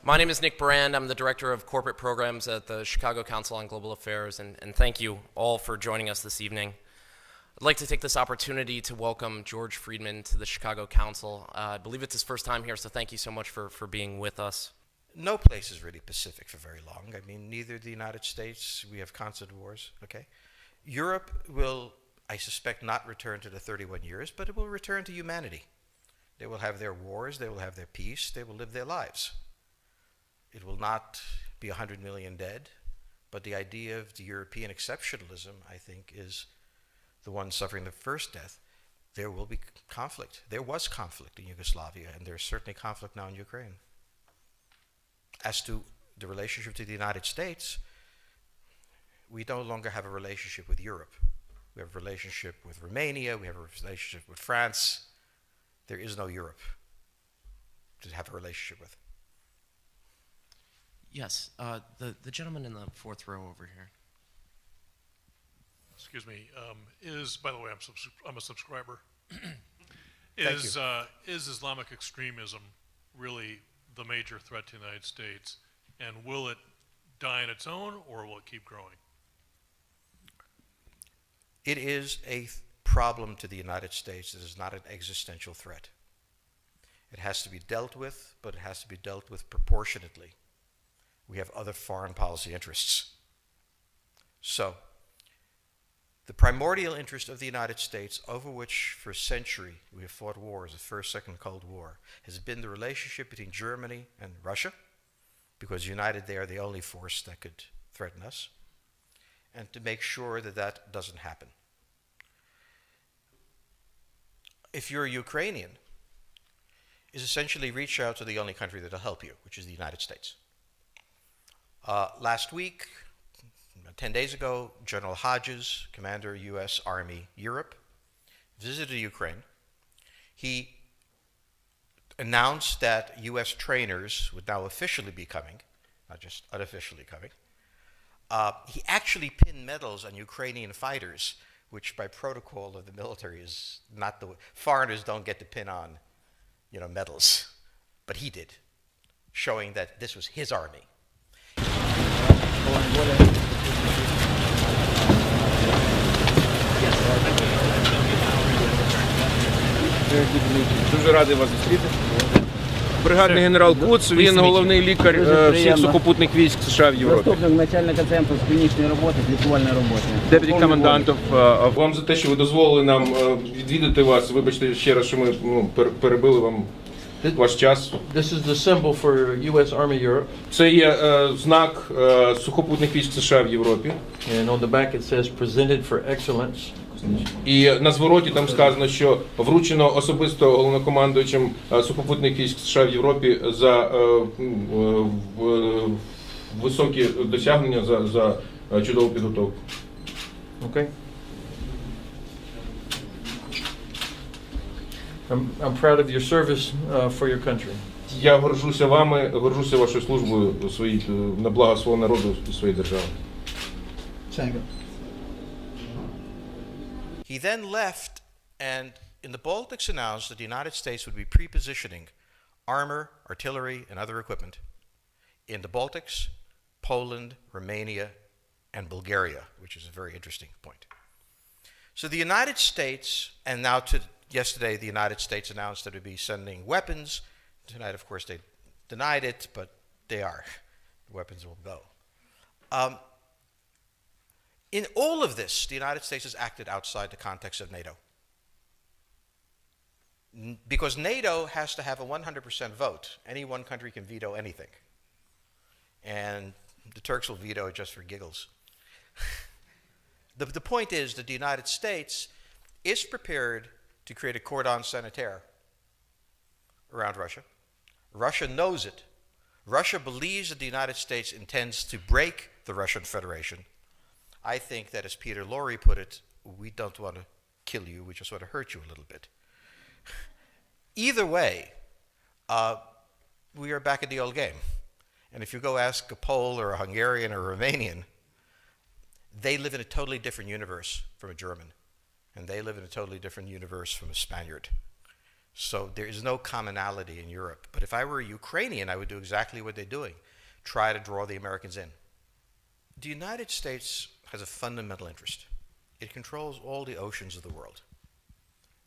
My name is Nick Brand. I'm the Director of Corporate Programs at the Chicago Council on Global Affairs, and thank you all for joining us this evening. I'd like to take this opportunity to welcome George Friedman to the Chicago Council. I believe it's his first time here, so thank you so much for being with us. No place is really pacific for very long. I mean, neither the United States, we have constant wars, okay? Europe will, I suspect, not return to the 31 years, but it will return to humanity. They will have their wars, they will have their peace, they will live their lives. It will not be 100 million dead, but the idea of the European exceptionalism, I think, is the one suffering the first death. There will be conflict. There was conflict in Yugoslavia, and there's certainly conflict now in Ukraine. As to the relationship to the United States, we no longer have a relationship with Europe. We have a relationship with Romania, we have a relationship with France. There is no Europe to have a relationship with. Yes, the gentleman in the fourth row over here. Excuse me. By the way, I'm a subscriber. Thank Is Islamic extremism really the major threat to the United States, and will it die on its own, or will it keep growing? It is a problem to the United States. It is not an existential threat. It has to be dealt with, but it has to be dealt with proportionately. We have other foreign policy interests. So, the primordial interest of the United States, over which for a century we have fought wars, the First, Second Cold War, has been the relationship between Germany and Russia, because united they are the only force that could threaten us, and to make sure that that doesn't happen. If you're a Ukrainian, is essentially reach out to the only country that will help you, which is the United States. Last week, 10 days ago, General Hodges, Commander U.S. Army Europe, visited Ukraine. He announced that U.S. trainers would now officially be coming, not just unofficially coming. He actually pinned medals on Ukrainian fighters, which by protocol of the military is not the way. Foreigners don't get to pin on, medals, but he did, showing that this was his army. Дуже радий вас зустріти. Бригадний генерал Куц, він головний лікар всіх сухопутних військ США в Європі. Заступник начальника центру з клінічної роботи, з лікувальної роботи. Deputy Commandant. Вам за те, що ви дозволили нам відвідати вас. Вибачте ще раз, що ми перебили вам ваш час. This is the symbol for U.S. Army Europe. Це є знак сухопутних військ США в Європі. And on the back it says presented for excellence. І на звороті там сказано, що вручено особисто головнокомандуючим сухопутних військ США в Європі за високі досягнення, за чудову підготовку. Okay. I'm proud of your service for your country. Я горжуся вами, горжуся вашою службою на благо свого народу і своєї держави. He then left, and in the Baltics announced that the United States would be pre-positioning armor, artillery, and other equipment in the Baltics, Poland, Romania, and Bulgaria, which is a very interesting point. So the United States, and now yesterday the United States announced that it would be sending weapons. Tonight, of course, they denied it, but they are. The weapons will go. In all of this, the United States has acted outside the context of NATO. Because NATO has to have a 100% vote. Any one country can veto anything. And the Turks will veto it just for giggles. The point is that the United States is prepared to create a cordon sanitaire around Russia. Russia knows it. Russia believes that the United States intends to break the Russian Federation. I think that, as Peter Lorre put it, we don't want to kill you, we just want to hurt you a little bit. Either way, we are back in the old game. And if you go ask a Pole or a Hungarian or a Romanian, they live in a totally different universe from a German. And they live in a totally different universe from a Spaniard. So there is no commonality in Europe. But if I were a Ukrainian, I would do exactly what they're doing. Try to draw the Americans in. The United States has a fundamental interest. It controls all the oceans of the world.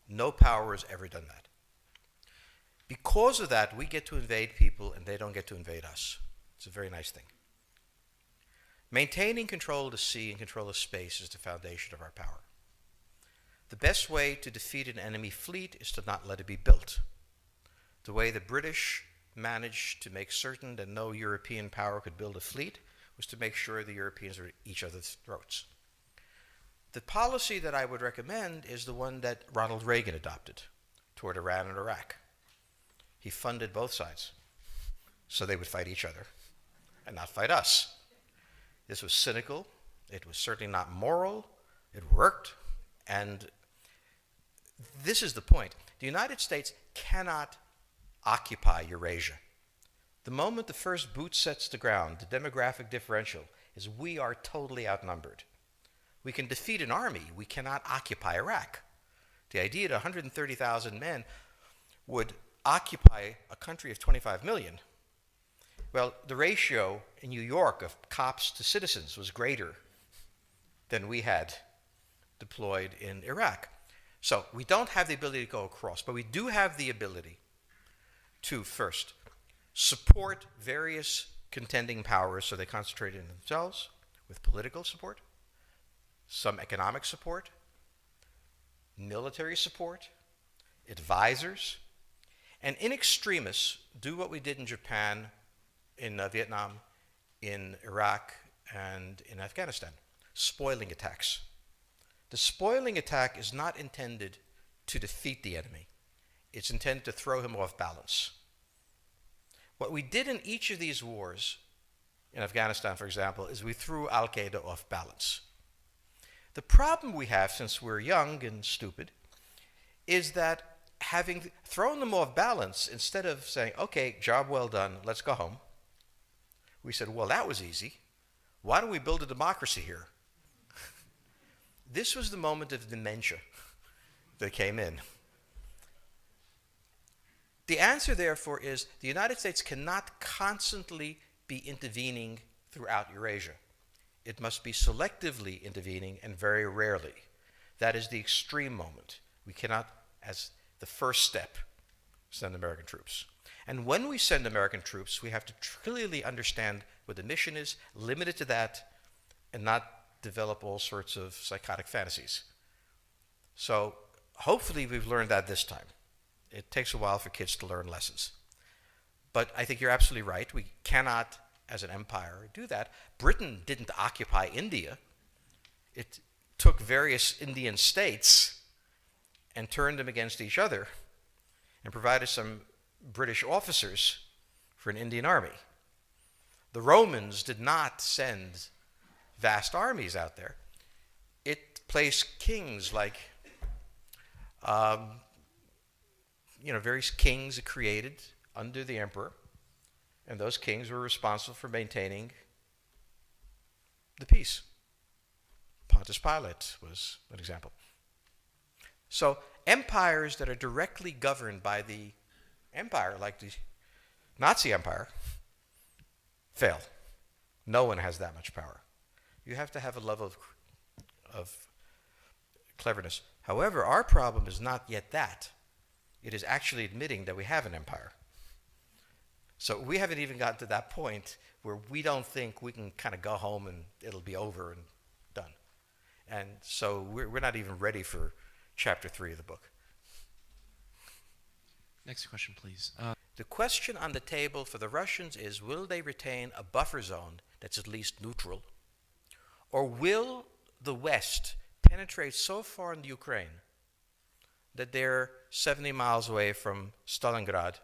No power has ever done that. Because of that, we get to invade people and they don't get to invade us. It's a very nice thing. Maintaining control of the sea and control of space is the foundation of our power. The best way to defeat an enemy fleet is to not let it be built. The way the British managed to make certain that no European power could build a fleet was to make sure the Europeans were at each other's throats. The policy that I would recommend is the one that Ronald Reagan adopted toward Iran and Iraq. He funded both sides so they would fight each other and not fight us. This was cynical. It was certainly not moral. It worked. And this is the point. The United States cannot occupy Eurasia. The moment the first boot sets the ground, the demographic differential is we are totally outnumbered. We can defeat an army. We cannot occupy Iraq. The idea that 130,000 men would occupy a country of 25 million, well, the ratio in New York of cops to citizens was greater than we had deployed in Iraq. So we don't have the ability to go across, but we do have the ability to first support various contending powers so they concentrate in themselves with political support, some economic support, military support, advisors, and in extremis do what we did in Japan, in Vietnam, in Iraq, and in Afghanistan, spoiling attacks. The spoiling attack is not intended to defeat the enemy. It's intended to throw him off balance. What we did in each of these wars, in Afghanistan, for example, is we threw Al-Qaeda off balance. The problem we have, since we're young and stupid, is that having thrown them off balance, instead of saying, okay, job well done, let's go home, we said, well, that was easy. Why don't we build a democracy here? This was the moment of dementia that came in. The answer, therefore, is the United States cannot constantly be intervening throughout Eurasia. It must be selectively intervening and very rarely. That is the extreme moment. We cannot, as the first step, send American troops. And when we send American troops, we have to clearly understand what the mission is, limit it to that, and not develop all sorts of psychotic fantasies. So hopefully we've learned that this time. It takes a while for kids to learn lessons. But I think you're absolutely right. We cannot, as an empire, do that. Britain didn't occupy India. It took various Indian states and turned them against each other and provided some British officers for an Indian army. The Romans did not send vast armies out there. It placed kings like, various kings it created under the emperor, and those kings were responsible for maintaining the peace. Pontius Pilate was an example. So empires that are directly governed by the empire, like the Nazi Empire, fail. No one has that much power. You have to have a level of cleverness. However, our problem is not yet that. It is actually admitting that we have an empire. So we haven't even gotten to that point where we don't think we can kind of go home and it'll be over and done. And so we're not even ready for chapter 3 of the book. Next question, please. The question on the table for the Russians is, will they retain a buffer zone that's at least neutral? Or will the West penetrate so far into Ukraine that they're 70 miles away from Stalingrad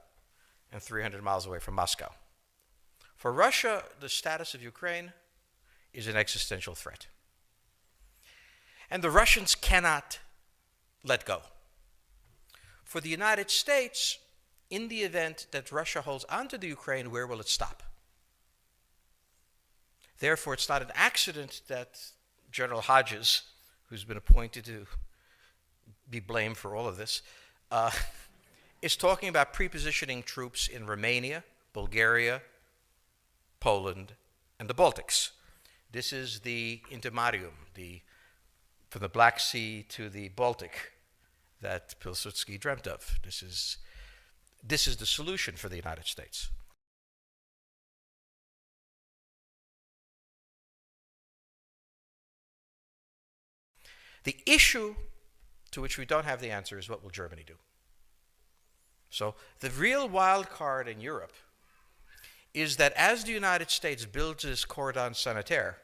and 300 miles away from Moscow? For Russia, the status of Ukraine is an existential threat. And the Russians cannot let go. For the United States, in the event that Russia holds onto the Ukraine, where will it stop? Therefore, it's not an accident that General Hodges, who's been appointed to be blamed for all of this, is talking about prepositioning troops in Romania, Bulgaria, Poland, and the Baltics. This is the intermarium, from the Black Sea to the Baltic, that Pilsudski dreamt of. This is the solution for the United States. The issue to which we don't have the answer is, what will Germany do? So the real wild card in Europe is that as the United States builds its cordon sanitaire,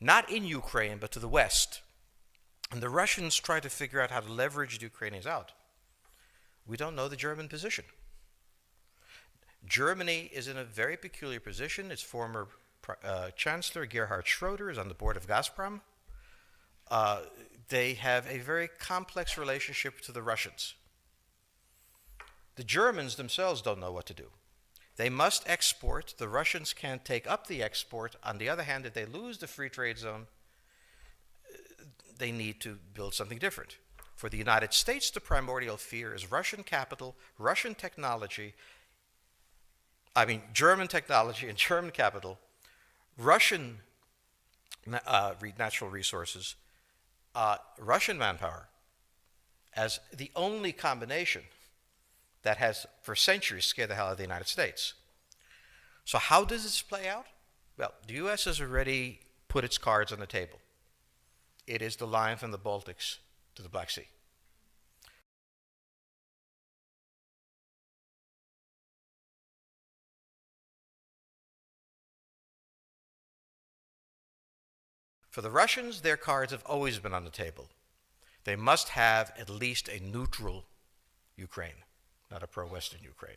not in Ukraine, but to the west, and the Russians try to figure out how to leverage the Ukrainians out, we don't know the German position. Germany is in a very peculiar position. Its former Chancellor, Gerhard Schroeder, is on the board of Gazprom. They have a very complex relationship to the Russians. The Germans themselves don't know what to do. They must export. The Russians can't take up the export. On the other hand, if they lose the free trade zone, they need to build something different. For the United States, the primordial fear is Russian capital, Russian technology, German technology and German capital, Russian natural resources, Russian manpower, as the only combination that has for centuries scared the hell out of the United States. So how does this play out? Well, the U.S. has already put its cards on the table. It is the line from the Baltics to the Black Sea. For the Russians, their cards have always been on the table. They must have at least a neutral Ukraine, not a pro-Western Ukraine.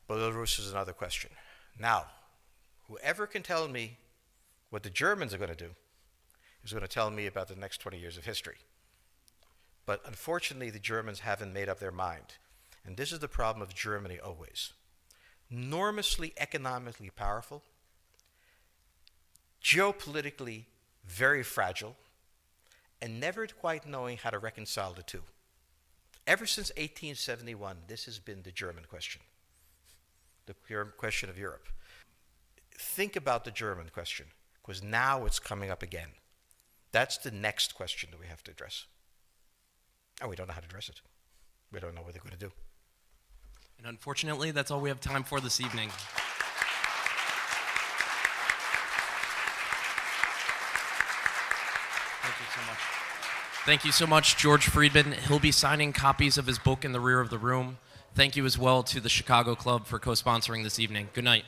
Belarus is another question. Now, whoever can tell me what the Germans are going to do is going to tell me about the next 20 years of history. But unfortunately, the Germans haven't made up their mind. And this is the problem of Germany always. Enormously economically powerful, geopolitically very fragile, and never quite knowing how to reconcile the two. Ever since 1871, this has been the German question, the question of Europe. Think about the German question, because now it's coming up again. That's the next question that we have to address. And we don't know how to address it. We don't know what they're going to do. And unfortunately, that's all we have time for this evening. Thank you so much. Thank you so much, George Friedman. He'll be signing copies of his book in the rear of the room. Thank you as well to the Chicago Club for co-sponsoring this evening. Good night.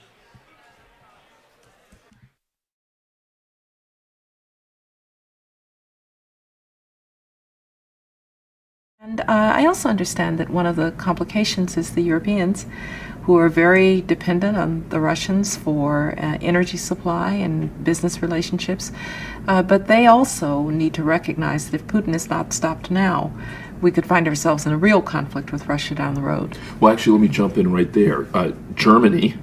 And I also understand that one of the complications is the Europeans, who are very dependent on the Russians for energy supply and business relationships. But they also need to recognize that if Putin is not stopped now, we could find ourselves in a real conflict with Russia down the road. Well, actually, let me jump in right there. Germany,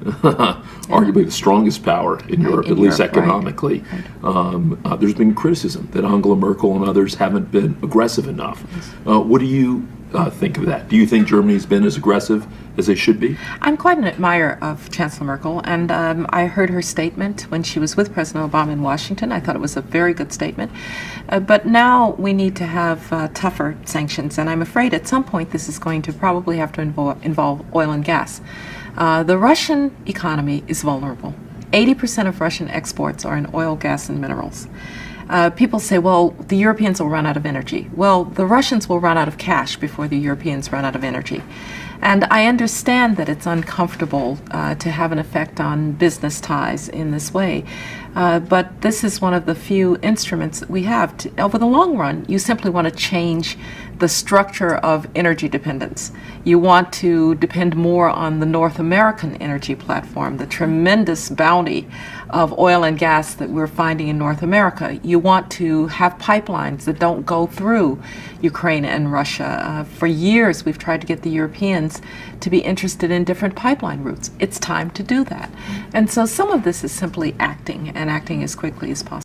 arguably the strongest power in Europe, at least economically. Right. There's been criticism that Angela Merkel and others haven't been aggressive enough. What do you think of that? Do you think Germany's been as aggressive as they should be? I'm quite an admirer of Chancellor Merkel, and I heard her statement when she was with President Obama in Washington. I thought it was a very good statement. But now we need to have tougher sanctions, and I'm afraid at some point this is going to probably have to involve oil and gas. The Russian economy is vulnerable. 80% of Russian exports are in oil, gas, and minerals. People say, well, the Europeans will run out of energy. Well, the Russians will run out of cash before the Europeans run out of energy. And I understand that it's uncomfortable to have an effect on business ties in this way. But this is one of the few instruments that we have. Over the long run, you simply want to change the structure of energy dependence. You want to depend more on the North American energy platform, the tremendous bounty of oil and gas that we're finding in North America. You want to have pipelines that don't go through Ukraine and Russia. For years, we've tried to get the Europeans to be interested in different pipeline routes. It's time to do that. And so some of this is simply acting, and acting as quickly as possible.